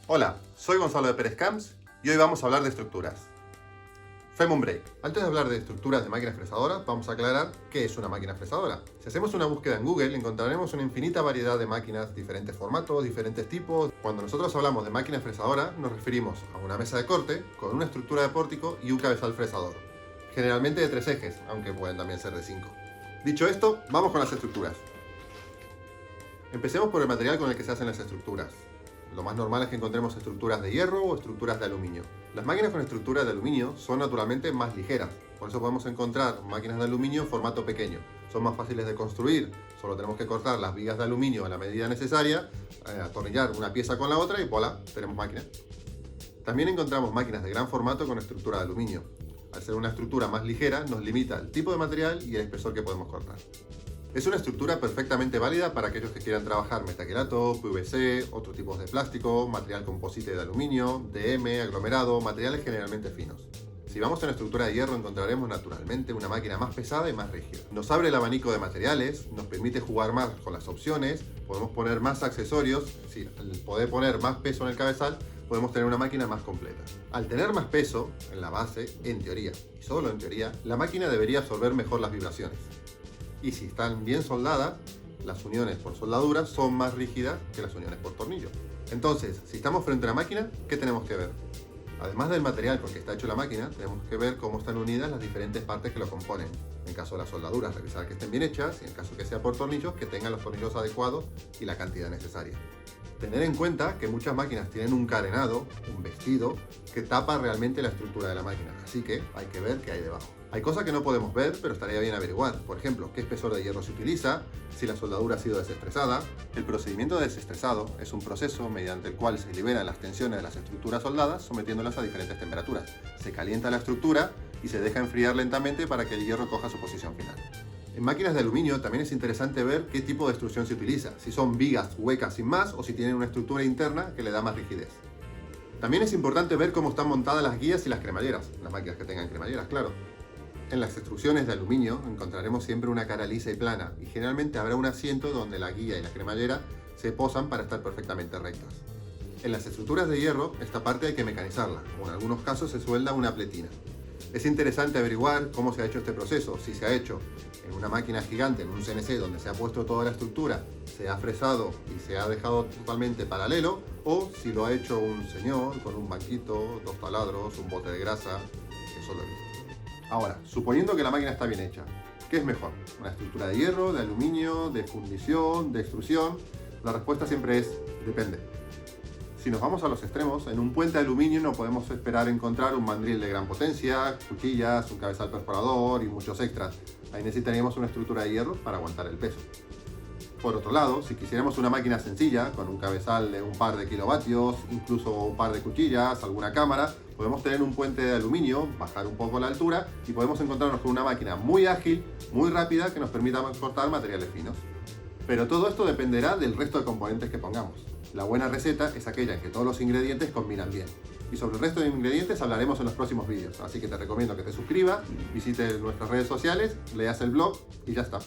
Hola, soy Gonzalo de Pérez Camps y hoy vamos a hablar de estructuras. Frame Break. Antes de hablar de estructuras de máquinas fresadoras, vamos a aclarar qué es una máquina fresadora. Si hacemos una búsqueda en Google, encontraremos una infinita variedad de máquinas, diferentes formatos, diferentes tipos. Cuando nosotros hablamos de máquina fresadora, nos referimos a una mesa de corte con una estructura de pórtico y un cabezal fresador. Generalmente de 3 ejes, aunque pueden también ser de 5. Dicho esto, vamos con las estructuras. Empecemos por el material con el que se hacen las estructuras. Lo más normal es que encontremos estructuras de hierro o estructuras de aluminio. Las máquinas con estructuras de aluminio son naturalmente más ligeras, por eso podemos encontrar máquinas de aluminio en formato pequeño. Son más fáciles de construir, solo tenemos que cortar las vigas de aluminio a la medida necesaria, atornillar una pieza con la otra y ¡voilà! Tenemos máquina. También encontramos máquinas de gran formato con estructura de aluminio. Al ser una estructura más ligera, nos limita el tipo de material y el espesor que podemos cortar. Es una estructura perfectamente válida para aquellos que quieran trabajar metacrilato, PVC, otros tipos de plástico, material composite de aluminio, DM, aglomerado, materiales generalmente finos. Si vamos a una estructura de hierro encontraremos naturalmente una máquina más pesada y más rígida. Nos abre el abanico de materiales, nos permite jugar más con las opciones, podemos poner más accesorios, es decir, al poder poner más peso en el cabezal, podemos tener una máquina más completa. Al tener más peso en la base, en teoría, y solo en teoría, la máquina debería absorber mejor las vibraciones. Y si están bien soldadas, las uniones por soldadura son más rígidas que las uniones por tornillo. Entonces, si estamos frente a una máquina, ¿qué tenemos que ver? Además del material con que está hecho la máquina, tenemos que ver cómo están unidas las diferentes partes que lo componen. En caso de las soldaduras, revisar que estén bien hechas, y en caso que sea por tornillos, que tengan los tornillos adecuados y la cantidad necesaria. Tener en cuenta que muchas máquinas tienen un carenado, un vestido, que tapa realmente la estructura de la máquina, así que hay que ver qué hay debajo. Hay cosas que no podemos ver, pero estaría bien averiguar. Por ejemplo, qué espesor de hierro se utiliza, si la soldadura ha sido desestresada. El procedimiento de desestresado es un proceso mediante el cual se liberan las tensiones de las estructuras soldadas sometiéndolas a diferentes temperaturas. Se calienta la estructura y se deja enfriar lentamente para que el hierro coja su posición final. En máquinas de aluminio también es interesante ver qué tipo de extrusión se utiliza, si son vigas huecas sin más o si tienen una estructura interna que le da más rigidez. También es importante ver cómo están montadas las guías y las cremalleras, las máquinas que tengan cremalleras, claro. En las extrusiones de aluminio encontraremos siempre una cara lisa y plana y generalmente habrá un asiento donde la guía y la cremallera se posan para estar perfectamente rectas. En las estructuras de hierro esta parte hay que mecanizarla, o en algunos casos se suelda una pletina. Es interesante averiguar cómo se ha hecho este proceso, si se ha hecho en una máquina gigante, en un CNC donde se ha puesto toda la estructura, se ha fresado y se ha dejado totalmente paralelo, o si lo ha hecho un señor con un banquito, 2 taladros, un bote de grasa, eso lo he visto. Ahora, suponiendo que la máquina está bien hecha, ¿qué es mejor? ¿Una estructura de hierro, de aluminio, de fundición, de extrusión? La respuesta siempre es depende. Si nos vamos a los extremos, en un puente de aluminio no podemos esperar encontrar un mandril de gran potencia, cuchillas, un cabezal perforador y muchos extras. Ahí necesitaríamos una estructura de hierro para aguantar el peso. Por otro lado, si quisiéramos una máquina sencilla, con un cabezal de un par de kilovatios, incluso un par de cuchillas, alguna cámara, podemos tener un puente de aluminio, bajar un poco la altura y podemos encontrarnos con una máquina muy ágil, muy rápida, que nos permita cortar materiales finos. Pero todo esto dependerá del resto de componentes que pongamos. La buena receta es aquella en que todos los ingredientes combinan bien. Y sobre el resto de ingredientes hablaremos en los próximos vídeos, así que te recomiendo que te suscribas, visites nuestras redes sociales, leas el blog y ya está.